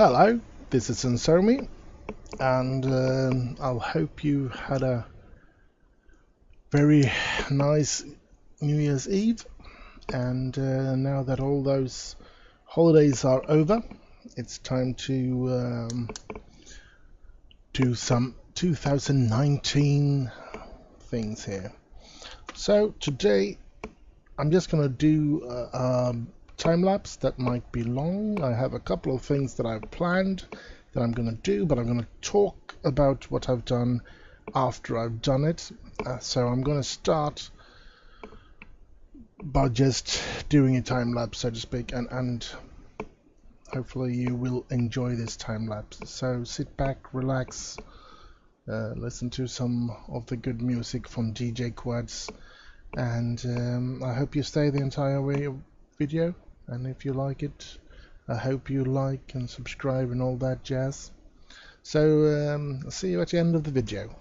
Hello, this is Xensomi, and I hope you had a very nice New Year's Eve. And now that all those holidays are over, it's time to do some 2019 things here. So today I'm just gonna do a time lapse that might be long. I have a couple of things that I've planned that I'm gonna do, but I'm gonna talk about what I've done after I've done it. So I'm gonna start by just doing a time lapse, so to speak, and hopefully you will enjoy this time lapse. So sit back, relax, listen to some of the good music from DJ Quads, and I hope you stay the entire video. And if you like it, I hope you like and subscribe and all that jazz. So I'll see you at the end of the video.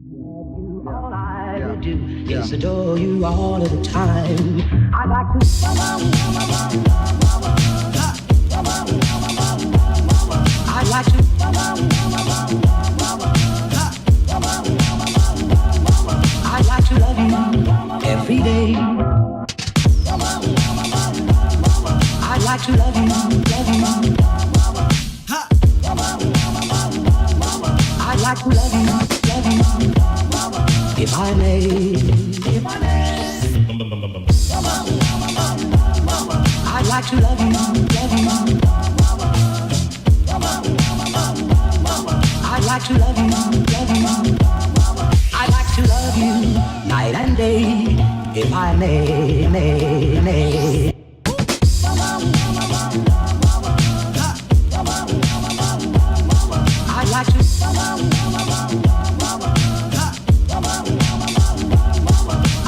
All I would do is adore you all of the time. I'd like to. I'd like to. I'd like to love you every day. I'd like to love you, love you. I'd like to love you, love you. If I may, if I may. I'd like to love you, love you. I'd like to love you, love you. I'd like to love you night and day, if I may, may. I'd like to.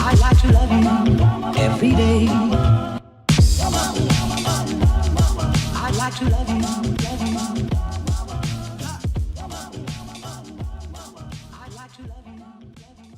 I'd like to love you every day. I'd like to love you, love you. I'd like to love you, love you.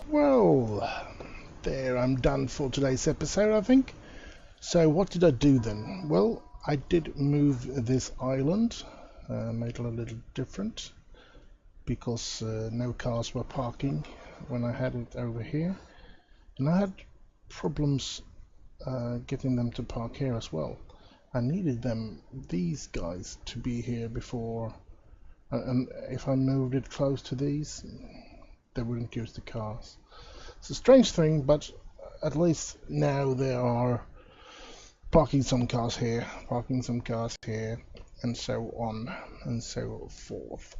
Well, there, I'm done for today's episode, I think. So what did I do then? Well, I did move this island, made it a little different, because no cars were parking when I had it over here. And I had problems getting them to park here as well. I needed these guys, to be here before, and if I moved it close to these, they wouldn't use the cars. It's a strange thing, but at least now there are parking some cars here, parking some cars here, and so on and so forth.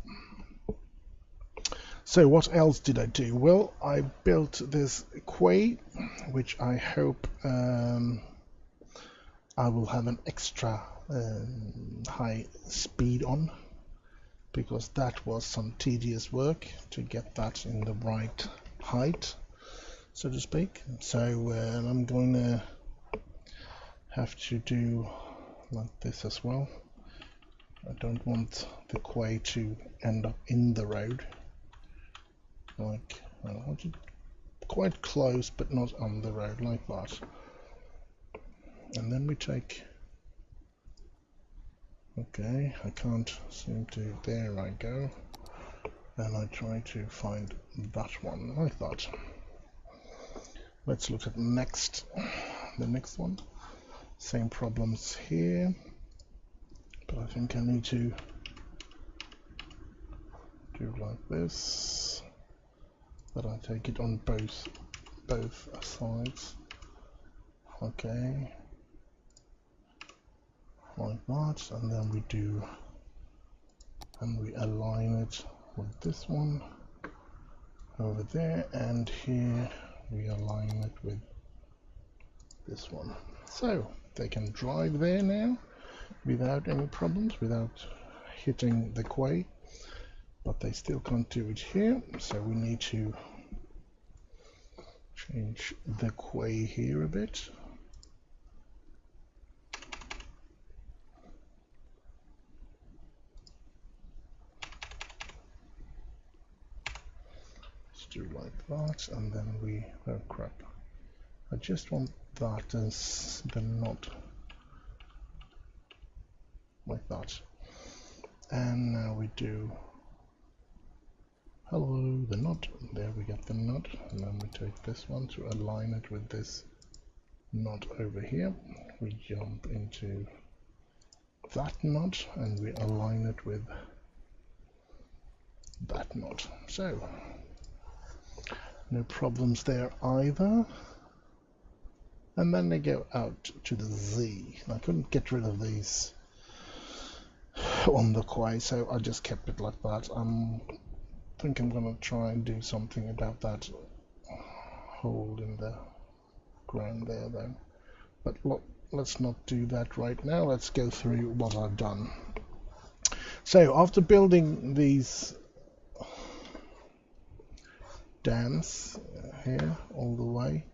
So what else did I do? Well, I built this quay, which I hope I will have an extra high speed on, because that was some tedious work to get that in the right height, so to speak. So I'm going to have to do like this as well. I don't want the quay to end up in the road. Like, I want it quite close but not on the road, like that. And then we take, okay, I can't seem to, there I go. And I try to find that one, like that. Let's look at the next one. Same problems here, but I think I need to do like this, that I take it on both sides. Okay, like that, and then we do, and we align it with this one over there, and here we align it with this one. So they can drive there now without any problems, without hitting the quay, but they still can't do it here, so we need to change the quay here a bit. Let's do like that, and then we, oh crap, I just want that as the knot, like that. And now we do, hello, the knot, there we get the knot, and then we take this one to align it with this knot over here. We jump into that knot and we align it with that knot. So no problems there either. And then they go out to the Z. I couldn't get rid of these on the quay, so I just kept it like that. I think I'm going to try and do something about that hole in the ground there though. But let's not do that right now. Let's go through what I've done. So after building these dams here all the way,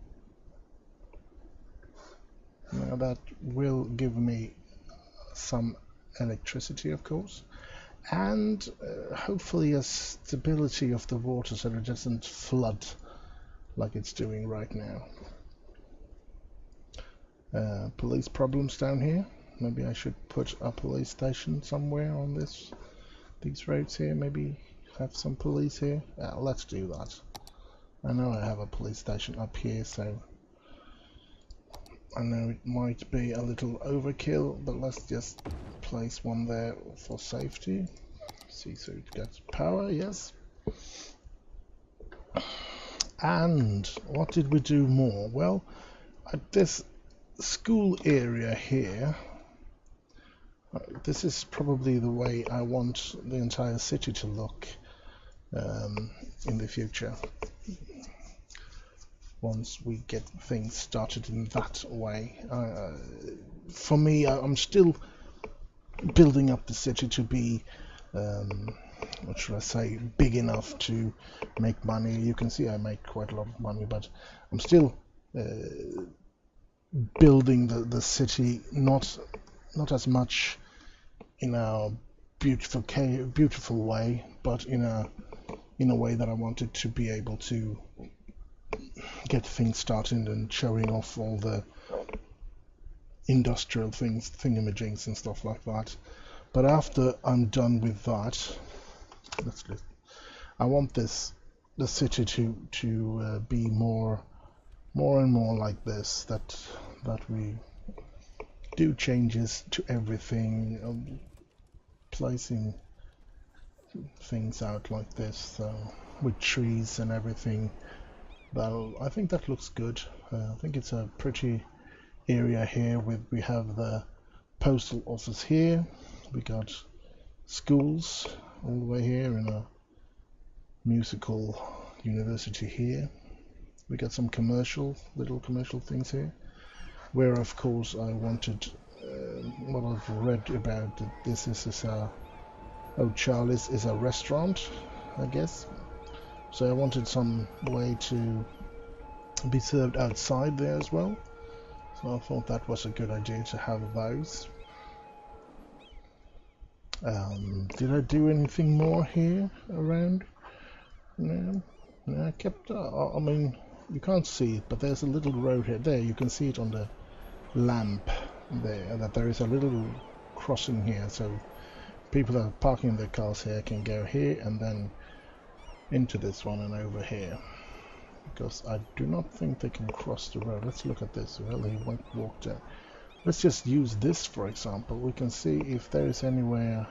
now that will give me some electricity, of course, and hopefully a stability of the water so it doesn't flood like it's doing right now. Police problems down here. Maybe I should put a police station somewhere on these roads here. Maybe have some police here. Let's do that. I know I have a police station up here, so I know it might be a little overkill, but let's just place one there for safety. See, so it gets power, yes. And what did we do more? Well, at this school area here, this is probably the way I want the entire city to look in the future. Once we get things started in that way. For me, I'm still building up the city to be, what should I say, big enough to make money. You can see I make quite a lot of money, but I'm still building the city, not as much in a beautiful way, but in a way that I wanted to be able to get things started and showing off all the industrial things, thingamajigs and stuff like that. But after I'm done with that, I want the city to be more and more like this. That we do changes to everything, placing things out like this with trees and everything. Well, I think that looks good. I think it's a pretty area here. We have the postal office here. We got schools all the way here and a musical university here. We got some little commercial things here. Where of course I wanted, what I've read about, that this is a Charlie's is a restaurant, I guess. So I wanted some way to be served outside there as well. So I thought that was a good idea to have those. Did I do anything more here around? No, I kept. I mean, you can't see it, but there's a little road here. There, you can see it on the lamp there. That there is a little crossing here, so people that are parking their cars here can go here and then into this one and over here, because I do not think they can cross the road. Let's look at this. Well, they won't walk there. Let's just use this for example. We can see if there is anywhere,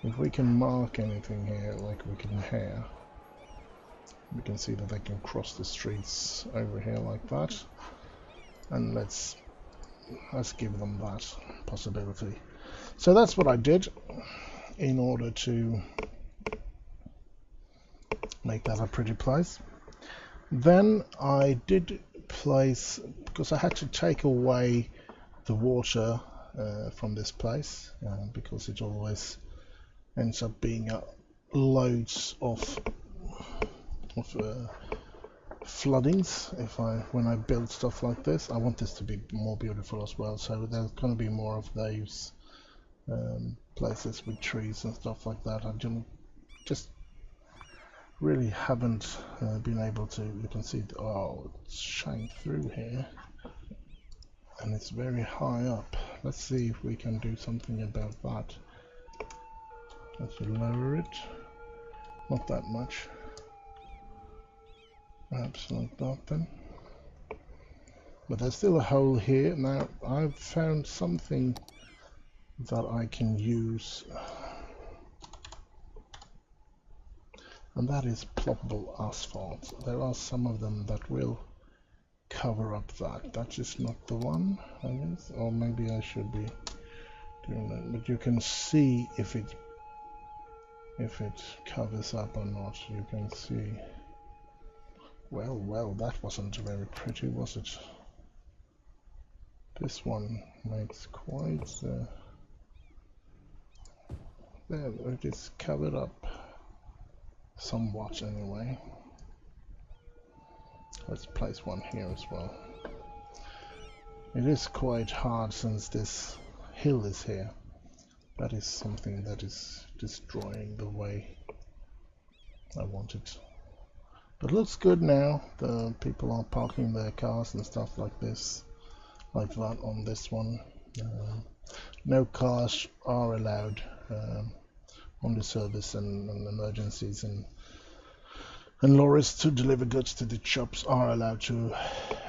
if we can mark anything here like we can here. We can see that they can cross the streets over here like that, and let's give them that possibility. So that's what I did in order to make that a pretty place. Then I did place, because I had to take away the water from this place, because it always ends up being loads of floodings when I build stuff like this. I want this to be more beautiful as well, so there's going to be more of those places with trees and stuff like that. I just really haven't been able to. You can see it's shining through here and it's very high up. Let's see if we can do something about that. Let's lower it, not that much, perhaps like that then. But there's still a hole here. Now I've found something that I can use, and that is ploppable asphalt. There are some of them that will cover up that. That is not the one, I guess, or maybe I should be doing that. But you can see if it covers up or not. You can see. Well, that wasn't very pretty, was it? This one makes quite. There, it is covered up somewhat anyway. Let's place one here as well. It is quite hard since this hill is here. That is something that is destroying the way I want it. But it looks good now. The people are parking their cars and stuff like this, like that on this one. No cars are allowed. Only service and emergencies and lorries to deliver goods to the shops are allowed to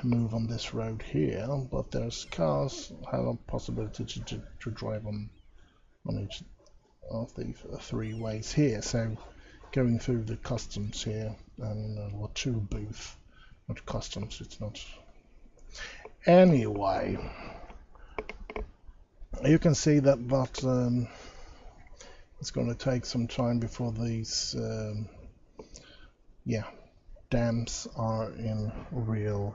move on this road here, but there's cars have a possibility to drive on each of the three ways here. So going through the customs here and or two booth, not customs, it's not. Anyway, you can see that it's going to take some time before these dams are in real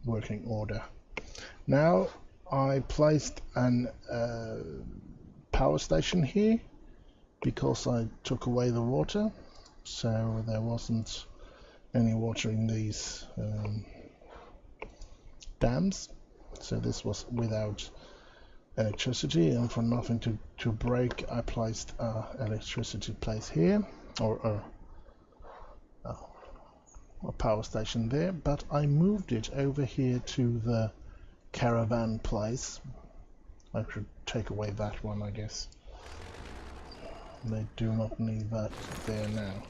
working order. Now I placed an power station here because I took away the water, so there wasn't any water in these dams. So this was without electricity, and for nothing to break, I placed electricity place here, or a power station there, but I moved it over here to the caravan place. I should take away that one, I guess. They do not need that there now.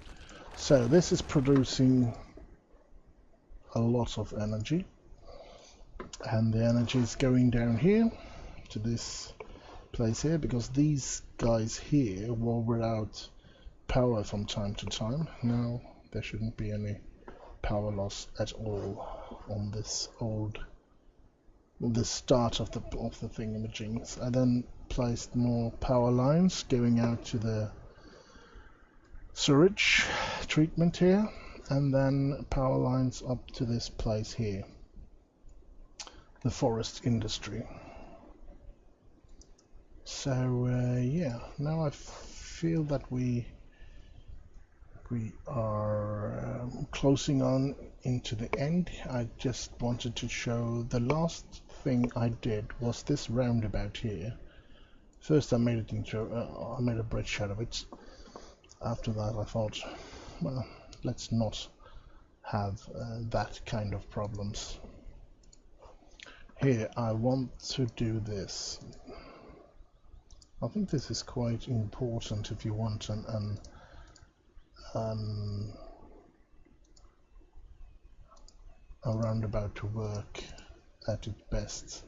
So this is producing a lot of energy, and the energy is going down here to this place here, because these guys here were without power from time to time. Now there shouldn't be any power loss at all on this the start of the thingamajiggies. I then placed more power lines going out to the sewage treatment here, and then power lines up to this place here, the forest industry. So yeah, now I feel that we are closing on into the end. I just wanted to show the last thing I did was this roundabout here. First I made it into I made a bridge out of it. After that I thought, well, let's not have that kind of problems. Here I want to do this. I think this is quite important if you want a roundabout to work at its best,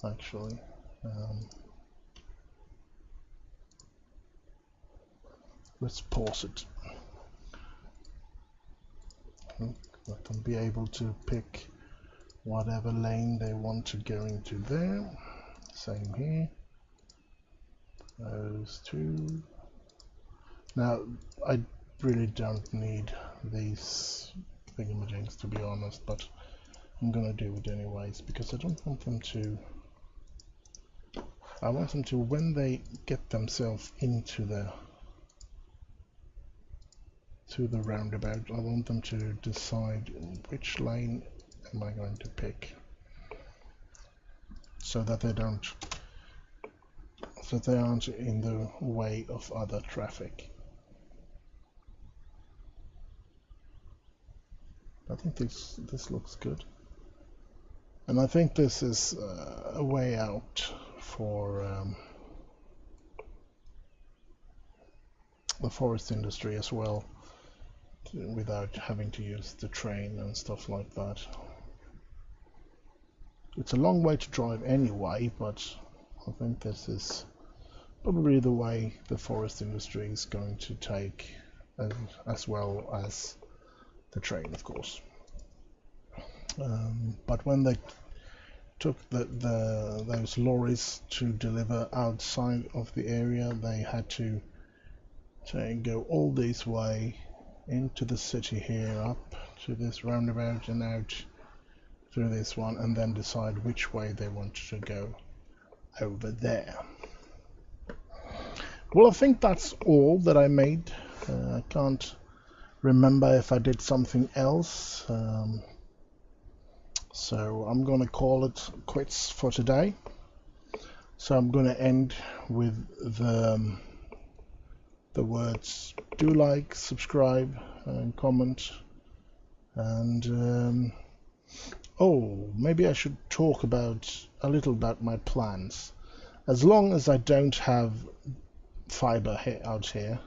actually. Let's pause it. Let them be able to pick whatever lane they want to go into there. Same here. Those two. Now, I really don't need these thingamajigs, to be honest, but I'm gonna do it anyways, because I don't want them to... I want them to, when they get themselves into the roundabout, I want them to decide which lane am I going to pick, so that they aren't in the way of other traffic. I think this looks good, and I think this is a way out for the forest industry as well, without having to use the train and stuff like that. It's a long way to drive anyway, but I think this is probably the way the forest industry is going to take, as well as the train, of course. But when they took those lorries to deliver outside of the area, they had to go all this way into the city here, up to this roundabout and out through this one, and then decide which way they wanted to go over there. Well, I think that's all that I made. I can't remember if I did something else, so I'm gonna call it quits for today. So I'm gonna end with the words: do like, subscribe, and comment. And oh, maybe I should talk a little about my plans. As long as I don't have fiber out here,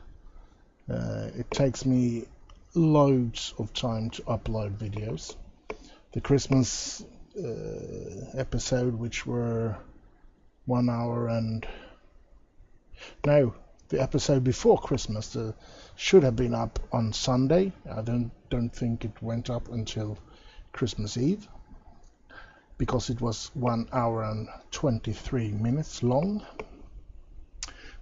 it takes me loads of time to upload videos. The Christmas episode, which were 1 hour, and no, the episode before Christmas should have been up on Sunday. I don't think it went up until Christmas Eve, because it was 1 hour and 23 minutes long.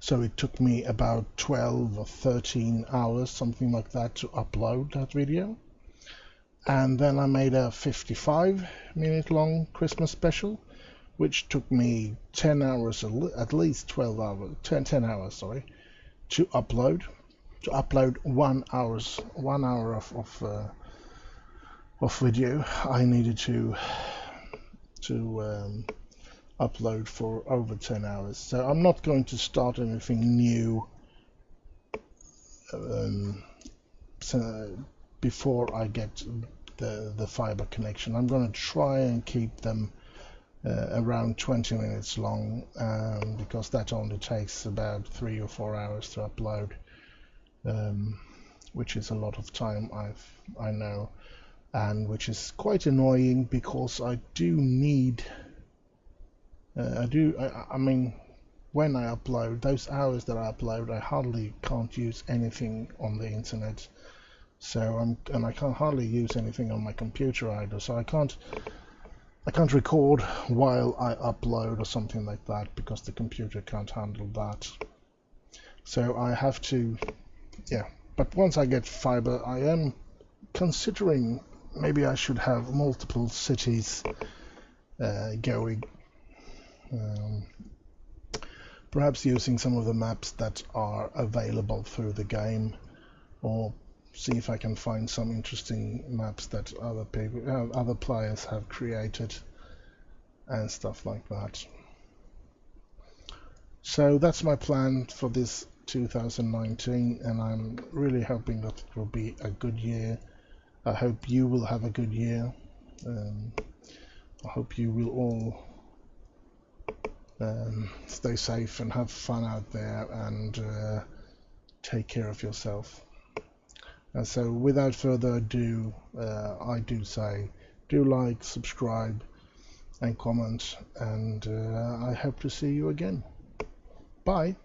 So it took me about 12 or 13 hours, something like that, to upload that video. And then I made a 55-minute long Christmas special, which took me 10 hours, at least 12 hours, 10 hours, sorry, to upload. To upload 1 hour of video, I needed to upload for over 10 hours. So I'm not going to start anything new before I get the fiber connection. I'm going to try and keep them around 20 minutes long, because that only takes about 3 or 4 hours to upload, which is a lot of time, I know, and which is quite annoying because I do need I mean, when I upload, those hours that I upload, I hardly can't use anything on the internet. So I can't hardly use anything on my computer either. So I can't record while I upload or something like that because the computer can't handle that. So I have to, yeah. But once I get fiber, I am considering maybe I should have multiple cities going. Perhaps using some of the maps that are available through the game, or see if I can find some interesting maps that other players have created and stuff like that. So that's my plan for this 2019, and I'm really hoping that it will be a good year. I hope you will have a good year. I hope you will all stay safe and have fun out there, and take care of yourself. And so without further ado, I do say, do like, subscribe and comment, and I hope to see you again. Bye.